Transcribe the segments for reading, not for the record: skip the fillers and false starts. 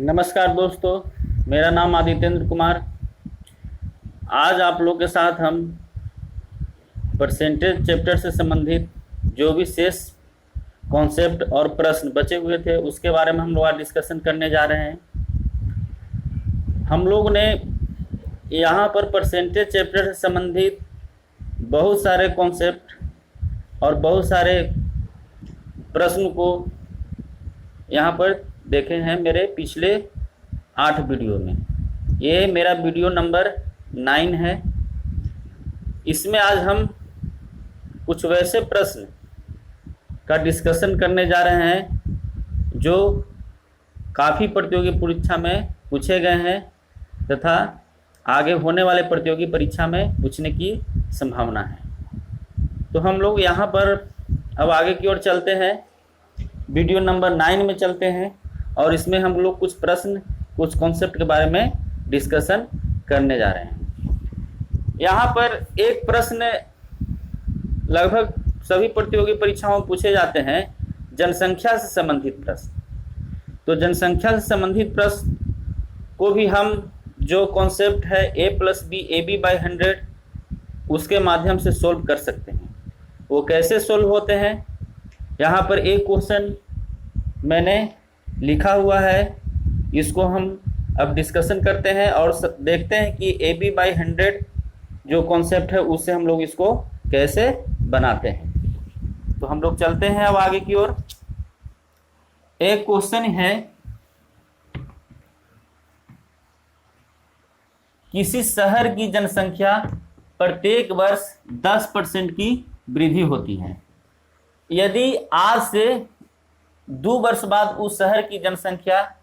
नमस्कार दोस्तों, मेरा नाम आदित्येंद्र कुमार। आज आप लोग के साथ हम परसेंटेज चैप्टर से संबंधित जो भी शेष कॉन्सेप्ट और प्रश्न बचे हुए थे उसके बारे में हम लोग आज डिस्कशन करने जा रहे हैं। हम लोग ने यहाँ पर परसेंटेज चैप्टर से संबंधित बहुत सारे कॉन्सेप्ट और बहुत सारे प्रश्न को यहाँ पर देखे हैं मेरे पिछले 8 वीडियो में। ये मेरा वीडियो नंबर 9 है। इसमें आज हम कुछ वैसे प्रश्न का डिस्कशन करने जा रहे हैं जो काफ़ी प्रतियोगी परीक्षा में पूछे गए हैं तथा आगे होने वाले प्रतियोगी परीक्षा में पूछने की संभावना है। तो हम लोग यहाँ पर अब आगे की ओर चलते हैं, वीडियो नंबर 9 में चलते हैं और इसमें हम लोग कुछ प्रश्न कुछ कॉन्सेप्ट के बारे में डिस्कशन करने जा रहे हैं। यहाँ पर एक प्रश्न लगभग सभी प्रतियोगी परीक्षाओं में पूछे जाते हैं, जनसंख्या से संबंधित प्रश्न। तो जनसंख्या से संबंधित प्रश्न को भी हम जो कॉन्सेप्ट है a+b/100 उसके माध्यम से सोल्व कर सकते हैं। वो कैसे सोल्व होते हैं, यहाँ पर एक क्वेश्चन मैंने लिखा हुआ है, इसको हम अब डिस्कशन करते हैं और देखते हैं कि ab/100 जो कॉन्सेप्ट है उससे हम लोग इसको कैसे बनाते हैं। तो हम लोग चलते हैं अब आगे की ओर। एक क्वेश्चन है, किसी शहर की जनसंख्या प्रत्येक वर्ष 10% की वृद्धि होती है। यदि आज से 2 वर्ष बाद उस शहर की जनसंख्या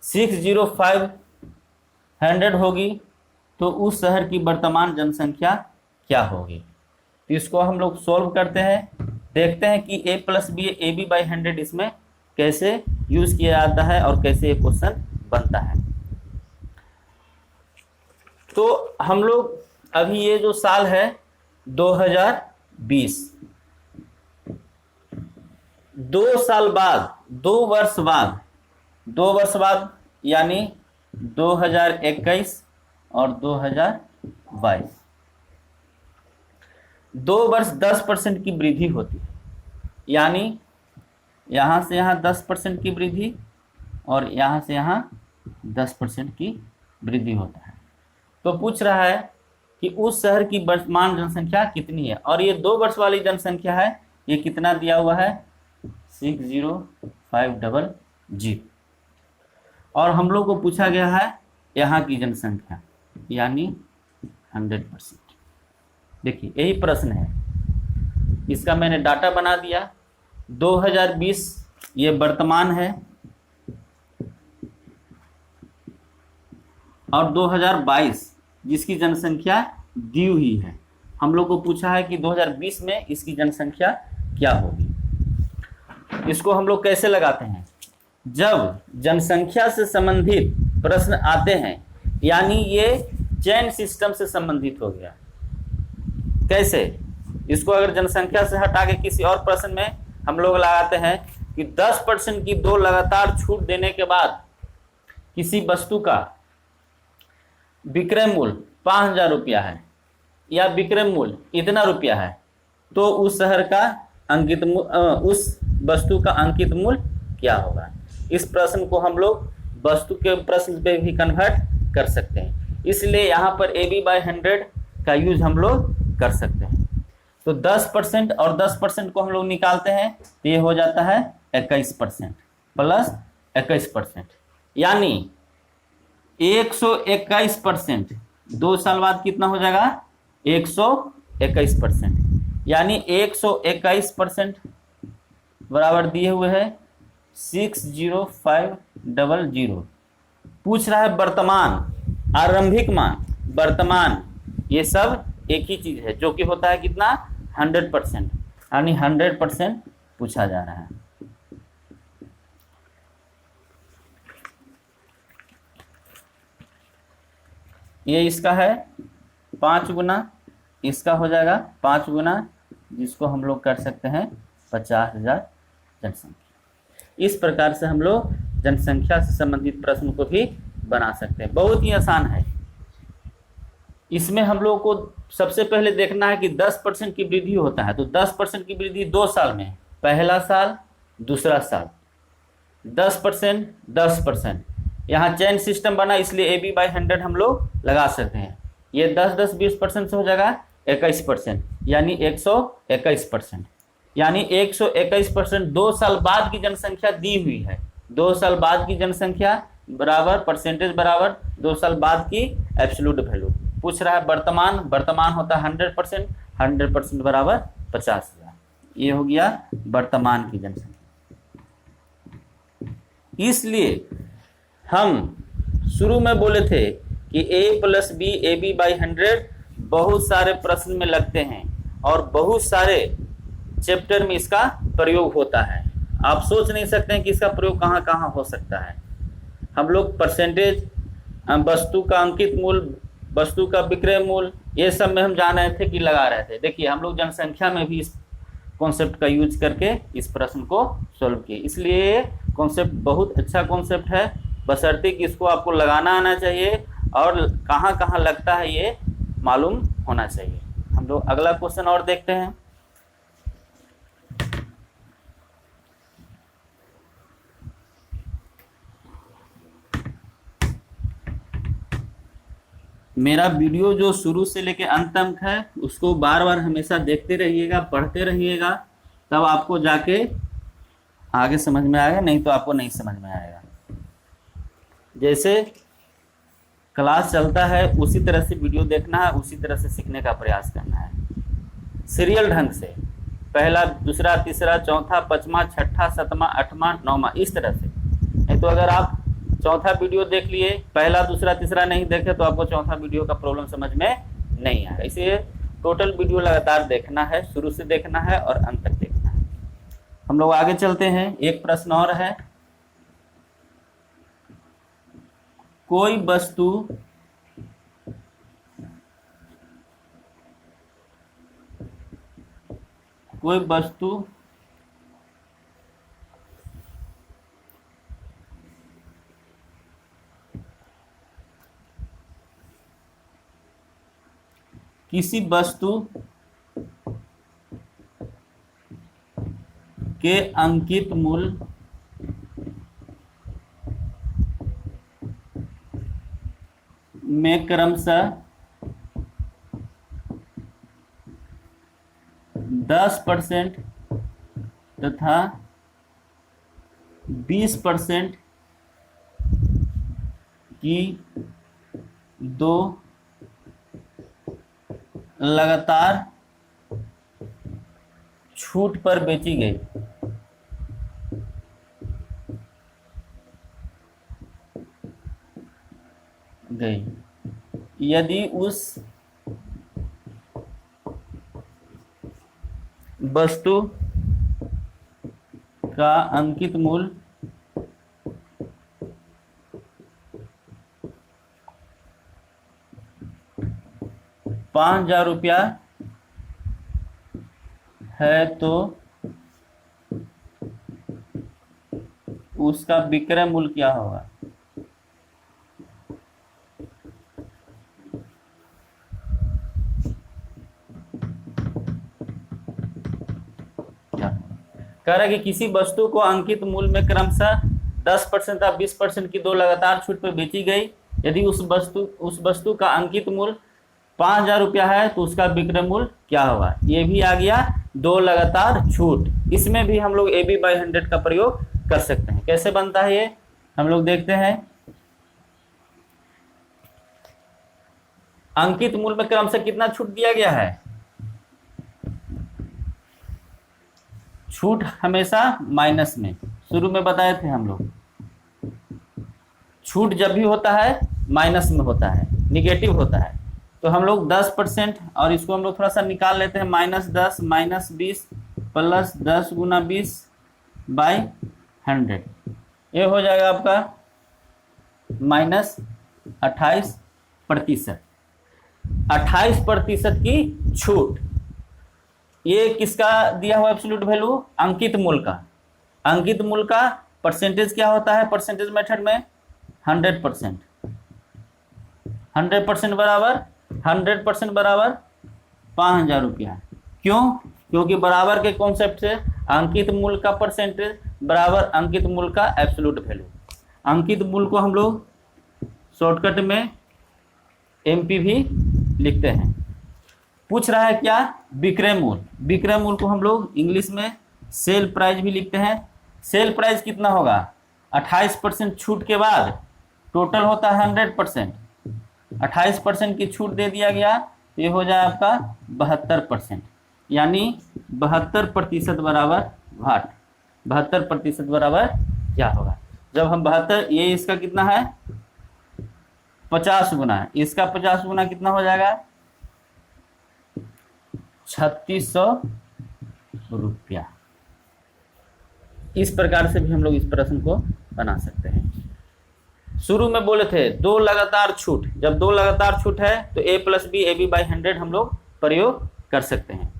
60500 होगी तो उस शहर की वर्तमान जनसंख्या क्या होगी। तो इसको हम लोग सॉल्व करते हैं, देखते हैं कि ab/100 इसमें कैसे यूज किया जाता है और कैसे ये क्वेश्चन बनता है। तो हम लोग अभी ये जो साल है 2020, 2 साल बाद 2 वर्ष बाद यानी 2021 और 2022, 2 वर्ष 10% की वृद्धि होती है। यानी यहाँ से यहाँ 10% की वृद्धि और यहाँ से यहाँ 10% की वृद्धि होता है। तो पूछ रहा है कि उस शहर की वर्तमान जनसंख्या कितनी है और ये 2 वर्ष वाली जनसंख्या है, ये कितना दिया हुआ है 60500 और हम लोग को पूछा गया है यहाँ की जनसंख्या यानी 100%। देखिए यही प्रश्न है, इसका मैंने डाटा बना दिया। 2020 ये वर्तमान है और 2022 जिसकी जनसंख्या दी हुई है। हम लोग को पूछा है कि 2020 में इसकी जनसंख्या क्या होगी। इसको हम लोग कैसे लगाते हैं, जब जनसंख्या से संबंधित प्रश्न आते हैं यानी ये चेन सिस्टम से संबंधित हो गया। कैसे, इसको अगर जनसंख्या से हटा के किसी और प्रश्न में हम लोग लगाते हैं कि 10% की 2 लगातार छूट देने के बाद किसी वस्तु का विक्रय मूल्य 5000 रुपया है या विक्रय मूल्य इतना रुपया है, तो उस शहर का अंकित उस वस्तु का अंकित मूल्य क्या होगा। इस प्रश्न को हम लोग वस्तु के प्रश्न पे भी कन्वर्ट कर सकते हैं, इसलिए यहाँ पर ab/100 का यूज हम लोग कर सकते हैं। तो 10% और 10% को हम लोग निकालते हैं तो ये हो जाता है 21% प्लस 21%, यानी 121%। 2 साल बाद कितना हो जाएगा 121%, यानी 121% बराबर दिए हुए है 60500। पूछ रहा है वर्तमान, आरंभिक मान, वर्तमान, ये सब एक ही चीज है जो कि होता है कितना 100%, यानी 100% पूछा जा रहा है। ये इसका है 5 गुना, इसका हो जाएगा 5 गुना, जिसको हम लोग कर सकते हैं 50,000 जनसंख्या। इस प्रकार से हम लोग जनसंख्या से संबंधित प्रश्न को भी बना सकते हैं। बहुत ही आसान है। इसमें हम लोग को सबसे पहले देखना है कि 10% की वृद्धि होता है, तो 10% की वृद्धि 2 साल में, पहला साल दूसरा साल, 10%, 10%। यहाँ चेन सिस्टम बना, इसलिए AB/100 हम लोग लगा सकते हैं। ये 10, 20% से हो जाएगा 21%, यानी 121%, यानी 121% 2 साल बाद की जनसंख्या दी हुई है। 2 साल बाद की जनसंख्या बराबर परसेंटेज बराबर 2 साल बाद की एब्सोल्यूट वैल्यू। पूछ रहा है वर्तमान, वर्तमान होता है 100%, 100% बराबर 50,000। ये हो गया वर्तमान की जनसंख्या। इसलिए हम शुरू में बोले थे कि A+B AB/100 बहुत सारे प्रश्न में लगते हैं और बहुत सारे चैप्टर में इसका प्रयोग होता है। आप सोच नहीं सकते हैं कि इसका प्रयोग कहाँ कहाँ हो सकता है। हम लोग परसेंटेज, वस्तु का अंकित मूल्य, वस्तु का विक्रय मूल्य, ये सब में हम जान रहे थे कि लगा रहे थे। देखिए हम लोग जनसंख्या में भी इस कॉन्सेप्ट का यूज करके इस प्रश्न को सॉल्व किए। इसलिए कॉन्सेप्ट बहुत अच्छा कॉन्सेप्ट है, बशर्ते कि इसको आपको लगाना आना चाहिए और कहाँ कहाँ लगता है ये मालूम होना चाहिए। हम लोग अगला क्वेश्चन और देखते हैं। मेरा वीडियो जो शुरू से लेकर अंत तक है उसको बार बार हमेशा देखते रहिएगा, पढ़ते रहिएगा, तब आपको जाके आगे समझ में आएगा, नहीं तो आपको नहीं समझ में आएगा। जैसे क्लास चलता है उसी तरह से वीडियो देखना है, उसी तरह से सीखने का प्रयास करना है, सीरियल ढंग से, पहला, दूसरा, तीसरा, चौथा, पांचवा, छठा, सातवां, आठवां, नौवां, इस तरह से। नहीं तो अगर आप चौथा वीडियो देख लिए, पहला, दूसरा, तीसरा नहीं देखे तो आपको चौथा वीडियो का प्रॉब्लम समझ में नहीं आएगा। इसलिए टोटल वीडियो लगातार देखना है, शुरू से देखना है और अंत तक देखना है। हम लोग आगे चलते हैं। एक प्रश्न और है, कोई वस्तु किसी वस्तु के अंकित मूल्य में क्रमशः 10% तथा 20% की दो लगातार छूट पर बेची गई यदि उस वस्तु का अंकित मूल्य 5,000 रुपया है तो उसका विक्रय मूल्य क्या होगा? कह रहा है कि किसी वस्तु को अंकित मूल्य में क्रमशः 10% या 20% की दो लगातार छूट पर बेची गई। यदि उस वस्तु का अंकित मूल्य 5,000 रुपया है तो उसका विक्रय मूल्य क्या होगा? ये भी आ गया दो लगातार छूट। इसमें भी हम लोग AB/100 का प्रयोग कर सकते हैं। कैसे बनता है ये हम लोग देखते हैं। अंकित मूल्य में क्रमशः कितना छूट दिया गया है? छूट हमेशा माइनस में, शुरू में बताए थे हम लोग। छूट जब भी होता है माइनस में होता है, निगेटिव होता है। तो हम लोग 10% और इसको हम लोग थोड़ा सा निकाल लेते हैं, -10 -20 प्लस 10 गुना 20/100, ये हो जाएगा आपका -28%। 28% की छूट। ये किसका दिया हुआ एब्सोल्यूट वैल्यू? अंकित मूल्य का। अंकित मूल्य का परसेंटेज क्या होता है परसेंटेज मेथड में? 100%। 100% बराबर 100% बराबर 5,000 रुपया। क्यों? क्योंकि बराबर के कॉन्सेप्ट से अंकित मूल्य का परसेंटेज बराबर अंकित मूल्य का एब्सोल्यूट वैल्यू। अंकित मूल्य को हम लोग शॉर्टकट में एमपी भी लिखते हैं। पूछ रहा है क्या? विक्रय मूल्य। विक्रय मूल्य को हम लोग इंग्लिश में सेल प्राइस भी लिखते हैं। सेल प्राइस कितना होगा? 28% छूट के बाद टोटल होता है 100%। 28% की छूट दे दिया गया तो ये हो जाए आपका 72%, यानी 72% बराबर वाट। 72% बराबर क्या होगा? जब हम 72, ये इसका कितना है 50 गुना, इसका 50 गुना कितना हो जाएगा? 3600 रुपया। इस प्रकार से भी हम लोग इस प्रश्न को बना सकते हैं। शुरू में बोले थे दो लगातार छूट, जब दो लगातार छूट है तो a plus b a b by 100 हम लोग प्रयोग कर सकते हैं।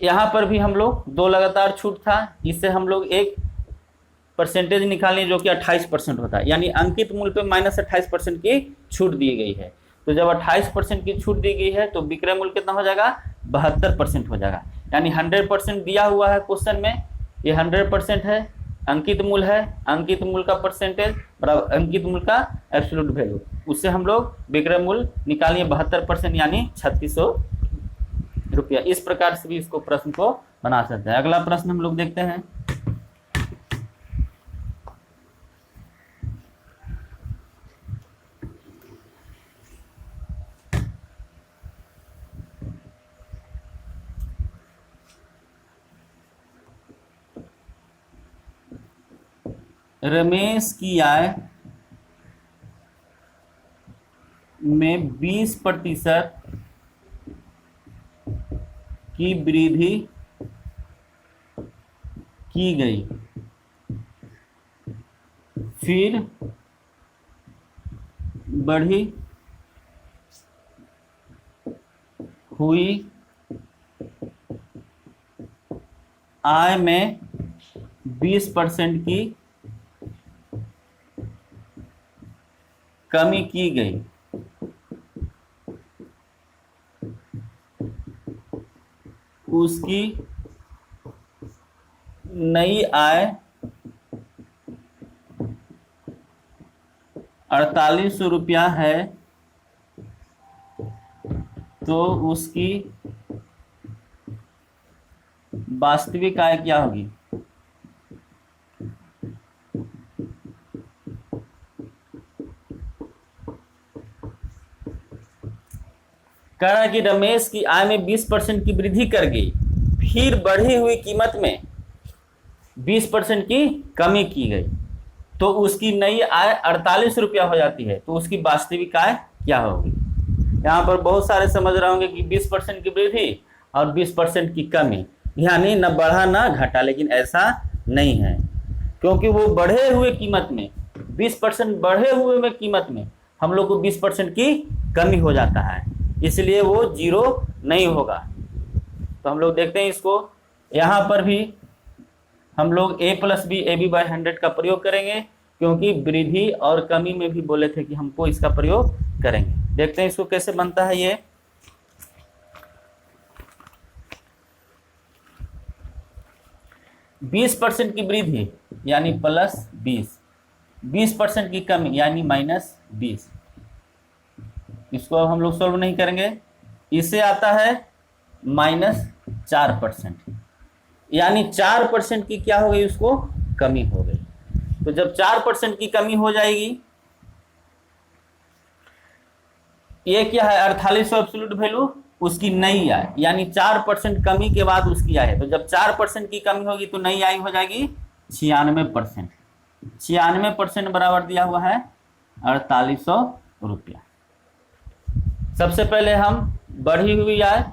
यहाँ पर भी हम लोग दो लगातार छूट था, इससे हम लोग एक परसेंटेज निकालें जो कि 28% होता है, यानी अंकित मूल्य पे -28% की छूट दी गई है। तो जब 28% की छूट दी गई है तो विक्रय मूल्य कितना हो जाएगा? 72% हो जाएगा। यानी 100% दिया हुआ है क्वेश्चन में, ये 100% है, अंकित मूल्य है, अंकित मूल्य का परसेंटेज बराबर अंकित मूल्य का एब्सोल्यूट वैल्यू, उससे हम लोग विक्रय मूल्य निकालिए 72% यानी 3600 रुपया। इस प्रकार से भी इसको प्रश्न को बना सकते हैं। अगला प्रश्न हम लोग देखते हैं। रमेश की आय में 20% की वृद्धि की गई, फिर बढ़ी हुई आय में 20% की कमी की गई, उसकी नई आय 4800 रुपया है, तो उसकी वास्तविक आय क्या होगी? कह रहा है कि रमेश की आय में 20% की वृद्धि कर गई, फिर बढ़ी हुई कीमत में 20% की कमी की गई, तो उसकी नई आय 48 रुपया हो जाती है, तो उसकी वास्तविक आय क्या होगी? यहाँ पर बहुत सारे समझ रहे होंगे कि 20% की वृद्धि और 20% की कमी, यानी न बढ़ा न घटा, लेकिन ऐसा नहीं है, क्योंकि वो बढ़े हुए कीमत में 20% बढ़े हुए में कीमत में हम लोग को 20% की कमी हो जाता है, इसलिए वो 0 नहीं होगा। तो हम लोग देखते हैं इसको, यहाँ पर भी हम लोग a plus b a b by 100 का प्रयोग करेंगे, क्योंकि वृद्धि और कमी में भी बोले थे कि हमको इसका प्रयोग करेंगे। देखते हैं इसको कैसे बनता है। ये 20% की वृद्धि यानी +20, 20% की कमी यानी -20। इसको अब हम लोग सॉल्व नहीं करेंगे, इससे आता है -4%, यानी 4% की क्या हो गई? उसको कमी हो गई। तो जब 4% की कमी हो जाएगी, ये क्या है 4800 एब्सोल्यूट वैल्यू, उसकी नई आय, यानी 4% कमी के बाद उसकी आय है। तो जब 4% की कमी होगी तो नई आय हो जाएगी 96%। 96% बराबर दिया हुआ है 4800 रुपया। सबसे पहले हम बढ़ी हुई आय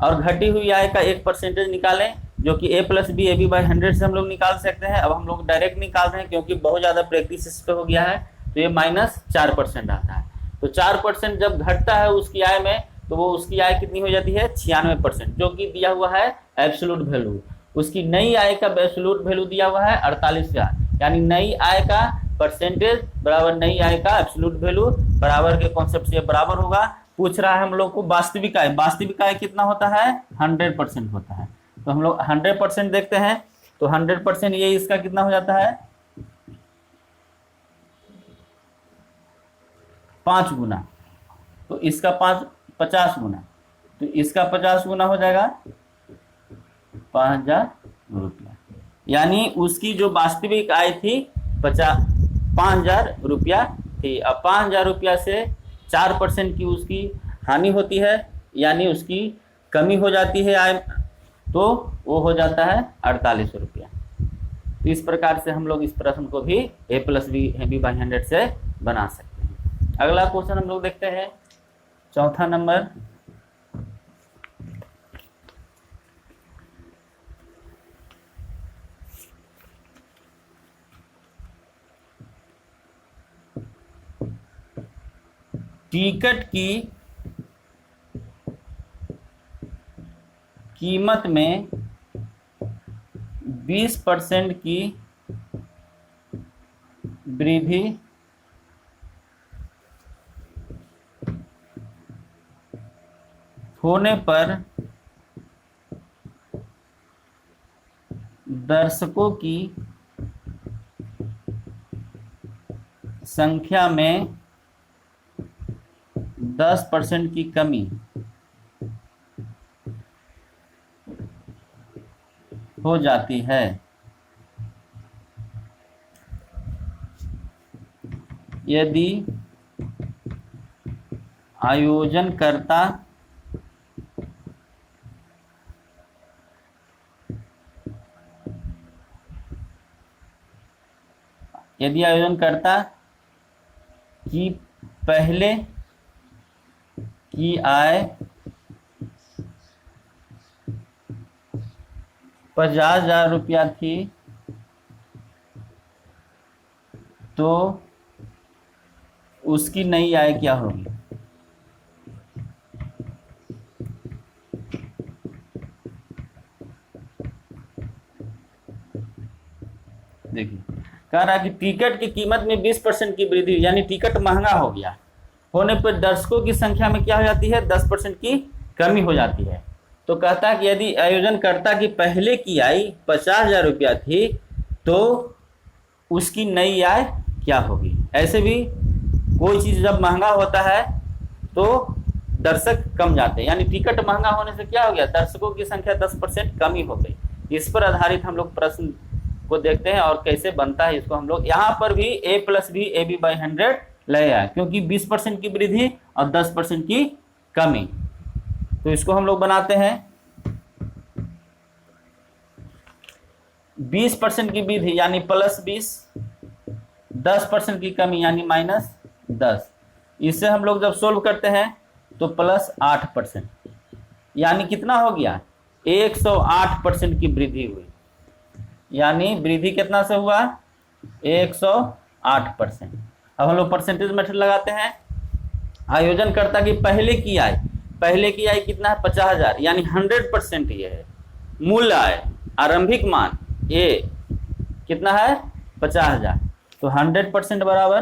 और घटी हुई आय का एक परसेंटेज निकालें, जो कि a plus b a b by 100 से हम लोग निकाल सकते हैं। अब हम लोग डायरेक्ट निकाल रहे हैं क्योंकि बहुत ज़्यादा प्रैक्टिस इस पे हो गया है, तो ये -4% आता है। तो 4% जब घटता है उसकी आय में, तो वो उसकी आय कितनी हो जाती है 96%, जो कि दिया हुआ है एब्सोल्यूट वैल्यू। उसकी नई आय का एब्सोल्यूट वैल्यू दिया हुआ है 48,000, यानी नई आय का परसेंटेज बराबर नई आय का एब्सोल्यूट वैल्यू बराबर के कॉन्सेप्ट से बराबर होगा। पूछ रहा है हम लोग को वास्तविक आय, वास्तविक आय कितना होता है 100% होता है। तो हम लोग 100% देखते हैं, तो 100% ये इसका कितना हो जाता है 5 गुना, तो इसका 50 गुना, तो इसका 50 गुना हो जाएगा 5000 रुपया। यानी उसकी जो वास्तविक आय थी 5000 रुपया थी। अब 5000 रुपया से 4% की उसकी हानि होती है, यानी उसकी कमी हो जाती है आय, तो वो हो जाता है 48 रुपया। तो इस प्रकार से हम लोग इस प्रश्न को भी a+b/100 से बना सकते हैं। अगला क्वेश्चन हम लोग देखते हैं, चौथा नंबर। टिकट की कीमत में 20% की वृद्धि होने पर दर्शकों की संख्या में 10% की कमी हो जाती है। यदि आयोजनकर्ता की पहले की आय 50,000 रुपया थी, तो उसकी नई आय क्या होगी। देखिए कह रहा है कि टिकट की कीमत में 20% की वृद्धि, यानी टिकट महंगा हो गया होने पर दर्शकों की संख्या में क्या हो जाती है 10% की कमी हो जाती है। तो कहता है कि यदि आयोजनकर्ता की पहले की आय 50,000 रुपया थी, तो उसकी नई आय क्या होगी। ऐसे भी कोई चीज़ जब महंगा होता है तो दर्शक कम जाते हैं, यानी टिकट महंगा होने से क्या हो गया दर्शकों की संख्या 10% कमी हो गई। इस पर आधारित हम लोग प्रश्न को देखते हैं और कैसे बनता है इसको हम लोग। यहाँ पर भी a+b/100 ले आए, क्योंकि 20% की वृद्धि और 10% की कमी। तो इसको हम लोग बनाते हैं 20% की वृद्धि यानी +20, 10% की कमी यानी -10। इससे हम लोग जब सोल्व करते हैं तो +8%, यानी कितना हो गया 108% की वृद्धि हुई। यानी वृद्धि कितना से हुआ 108%। अब हम लोग परसेंटेज मेथड लगाते हैं। आयोजनकर्ता की पहले की आय कितना है 50,000, यानी 100% ये है। मूल्य आय आरंभिक मान ए कितना है 50,000, तो 100% बराबर